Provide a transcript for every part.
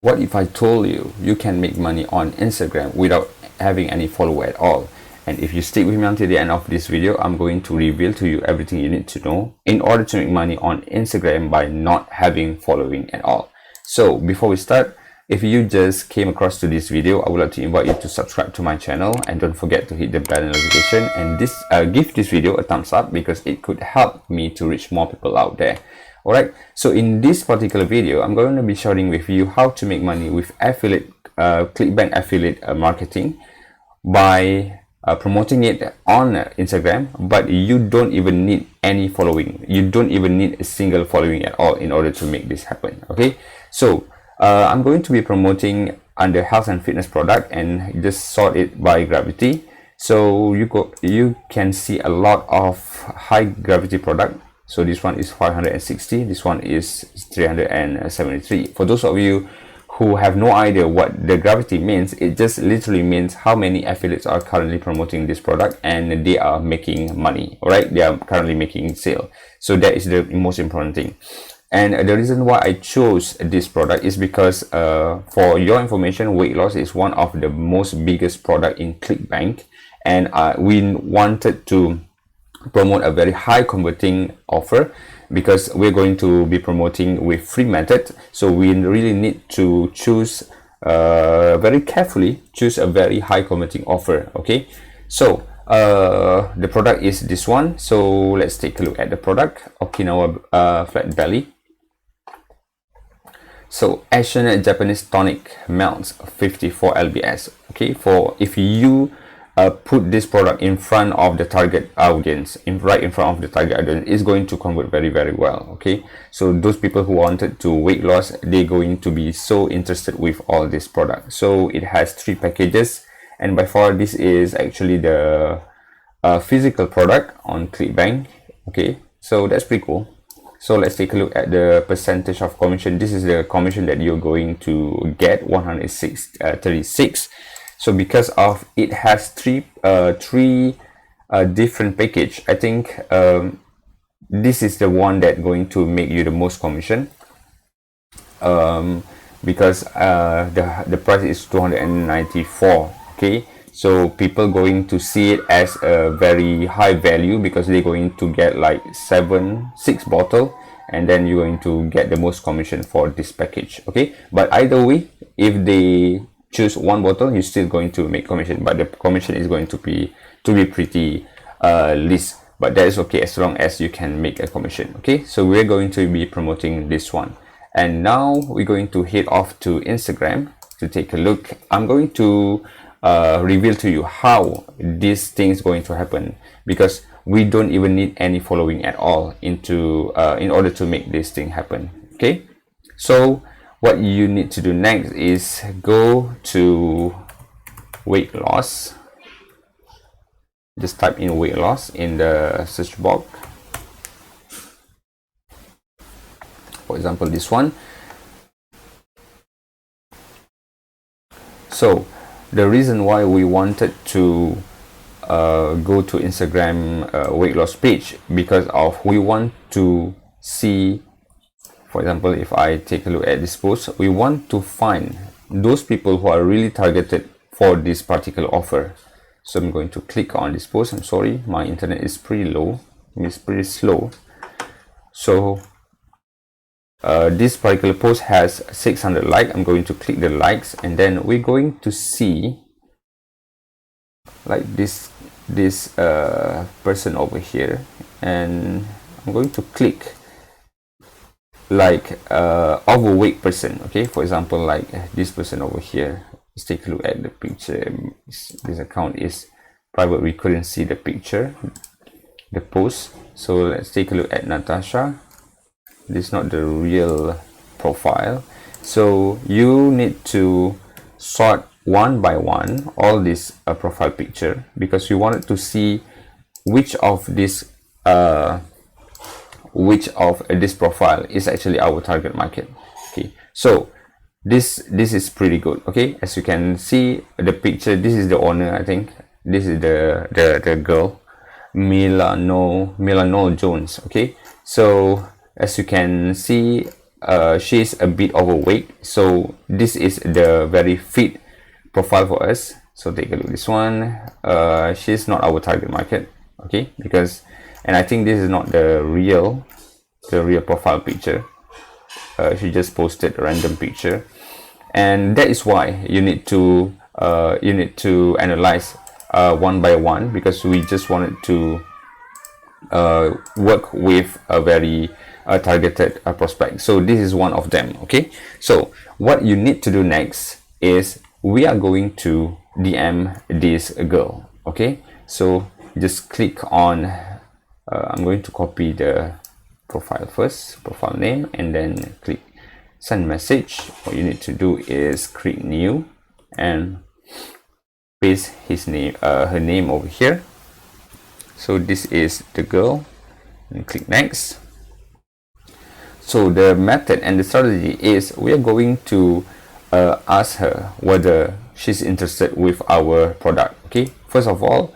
What if I told you you can make money on Instagram without having any follower at all? And if you stick with me until the end of this video, I'm going to reveal to you everything you need to know in order to make money on Instagram by not having following at all. So before we start, if you just came across to this video, I would like to invite you to subscribe to my channel and don't forget to hit the bell notification and give this video a thumbs up because it could help me to reach more people out there. Alright, so in this particular video, I'm going to be sharing with you how to make money with affiliate, clickbank affiliate marketing by promoting it on Instagram, but you don't even need any following. You don't even need a single following at all in order to make this happen. Okay, so I'm going to be promoting under health and fitness product and just sort it by gravity. So you can see a lot of high gravity product. So this one is 560, this one is 373. For those of you who have no idea what the gravity means, it just literally means how many affiliates are currently promoting this product and they are making money. All right, they are currently making sale. So that is the most important thing. And the reason why I chose this product is because for your information, weight loss is one of the most biggest product in ClickBank, and we wanted to promote a very high converting offer because we're going to be promoting with free method. So we really need to choose very carefully, choose a very high converting offer. Okay, so the product is this one. So let's take a look at the product. Okinawa flat belly. So Asian Japanese tonic melts 54 lbs. Okay, for if you put this product in front of the target audience, right in front of the target audience, is going to convert very well. Okay, so those people who wanted to weight loss, they're going to be so interested with all this product. So it has 3 packages, and by far this is actually the physical product on ClickBank. Okay, so that's pretty cool. So let's take a look at the percentage of commission. This is the commission that you're going to get, 136. So because of it has three different package, I think this is the one that going to make you the most commission, because the price is 294. Okay, so people going to see it as a very high value because they're going to get like 6 bottle, and then you're going to get the most commission for this package. Okay, but either way, if they choose 1 bottle, you're still going to make commission, but the commission is going to be pretty least, but that is okay as long as you can make a commission. Okay, so we're going to be promoting this one, and now we're going to head off to Instagram to take a look. I'm going to reveal to you how this thing is going to happen, because we don't even need any following at all in order to make this thing happen. Okay, so what you need to do next is go to weight loss. Just type in weight loss in the search box. For example, this one. So the reason why we wanted to go to Instagram weight loss page, because of we want to see, for example, if I take a look at this post, we want to find those people who are really targeted for this particular offer. So I'm going to click on this post. I'm sorry, my internet is pretty low, it's pretty slow. So this particular post has 600 likes. I'm going to click the likes, and then we're going to see like this person over here, and I'm going to click like overweight person. Okay, for example, like this person over here. Let's take a look at the picture. This account is private, we couldn't see the picture, the post. So let's take a look at Natasha. This is not the real profile, so you need to sort one by one all this profile picture, because you wanted to see which of this profile is actually our target market. Okay, so this is pretty good. Okay, as you can see the picture, this is the owner. I think this is the girl, Milano Jones. Okay, so as you can see, she's a bit overweight, so this is the very fit profile for us. So take a look at this one. She's not our target market, okay, because, and I think this is not the real profile picture. She just posted a random picture, and that is why you need to analyze one by one, because we just wanted to work with a very targeted prospect. So this is one of them. Okay, so what you need to do next is we are going to DM this girl. Okay, so just click on I'm going to copy the profile first, profile name, and then click send message. What you need to do is click new and paste his name, her name over here. So this is the girl, and click next. So the method and the strategy is we are going to ask her whether she's interested with our product. Okay, first of all,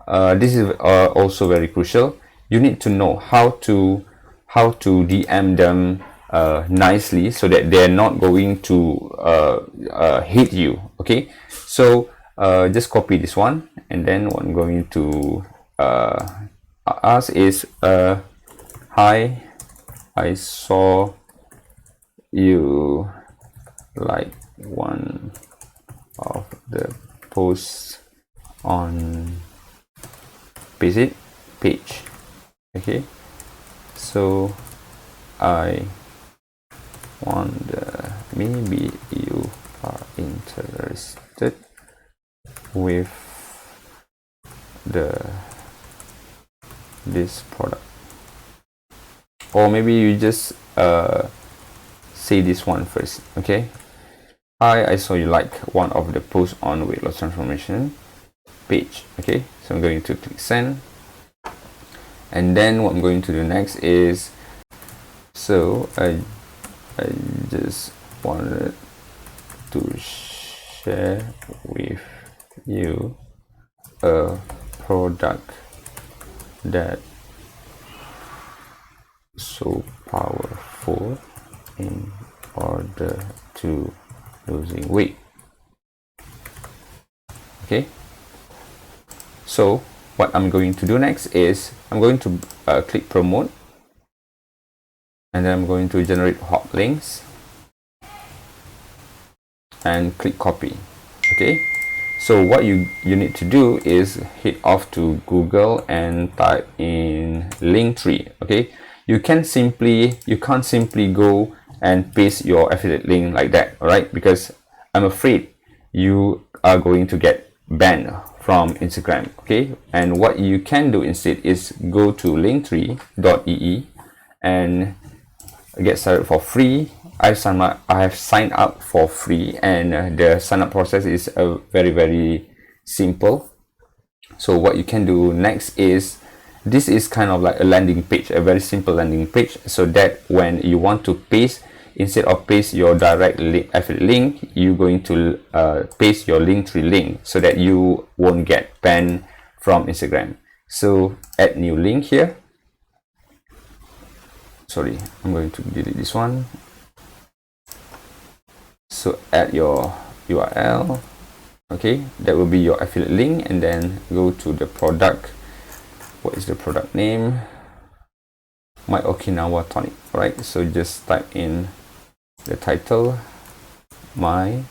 this is also very crucial. You need to know how to DM them nicely, so that they're not going to hate you. Okay, so just copy this one, and then what I'm going to ask is hi, I saw you like one of the posts on visit page. Okay, so I wonder maybe you are interested with this product, or maybe you just say this one first. Okay, hi, I saw you like one of the posts on weight loss transformation page. Okay, so I'm going to click send, and then what I'm going to do next is, so I just wanted to share with you a product that so powerful in order to losing weight. Okay, so what I'm going to do next is I'm going to click promote, and then I'm going to generate hot links and click copy. Okay, so what you need to do is head off to Google and type in Linktree. Okay, you can't simply go and paste your affiliate link like that, all right? Because I'm afraid you are going to get banned from Instagram. Okay, and what you can do instead is go to linktree.ee and get started for free. I have signed up for free, and the sign up process is very simple. So what you can do next is, this is kind of like a landing page, a very simple landing page, so that when you want to paste, instead of paste your direct affiliate link, you're going to paste your Linktree link, so that you won't get banned from Instagram. So add new link here. Sorry, I'm going to delete this one. So add your URL. Okay, that will be your affiliate link, and then go to the product. What is the product name? My Okinawa Tonic. All right, so just type in the title, My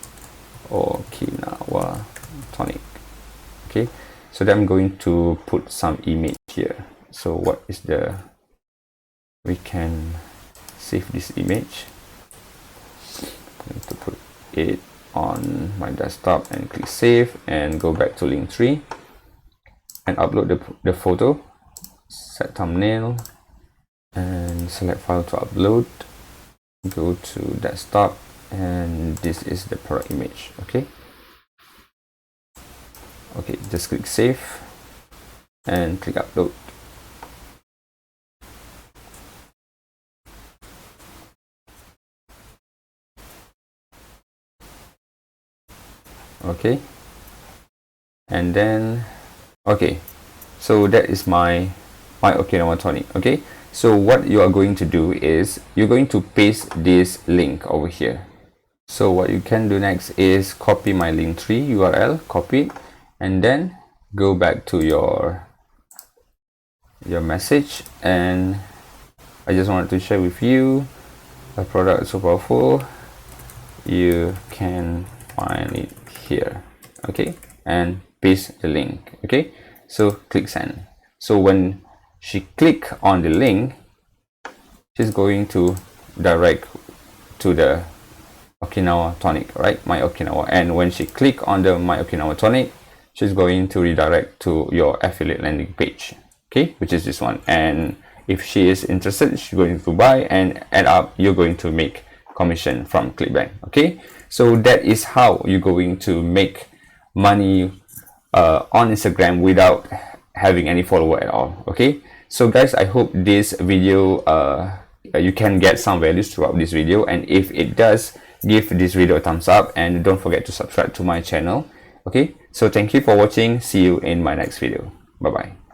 Okinawa Tonic. Okay, so then I'm going to put some image here. So what is the, we can save this image. I'm going to put it on my desktop and click save, and go back to Linktree and upload the photo, set thumbnail, and select file to upload. Go to desktop, and this is the product image. Okay, just click save and click upload. Okay, and then okay, so that is my Okinawa Tonic. Okay, So what you are going to do is you're going to paste this link over here. So what you can do next is copy my Linktree URL, copy it, and then go back to your message. And I just wanted to share with you a product so powerful, you can find it here. Okay, and paste the link. Okay, so click send. So when she click on the link, she's going to direct to the Okinawa tonic, right? My Okinawa. And when she click on the My Okinawa tonic, she's going to redirect to your affiliate landing page, okay, which is this one. And if she is interested, she's going to buy, and add up, you're going to make commission from ClickBank. Okay, so that is how you're going to make money on Instagram without having any follower at all. Okay, so guys, I hope this video you can get some values throughout this video, and if it does, give this video a thumbs up and don't forget to subscribe to my channel. Okay, so thank you for watching. See you in my next video. Bye bye.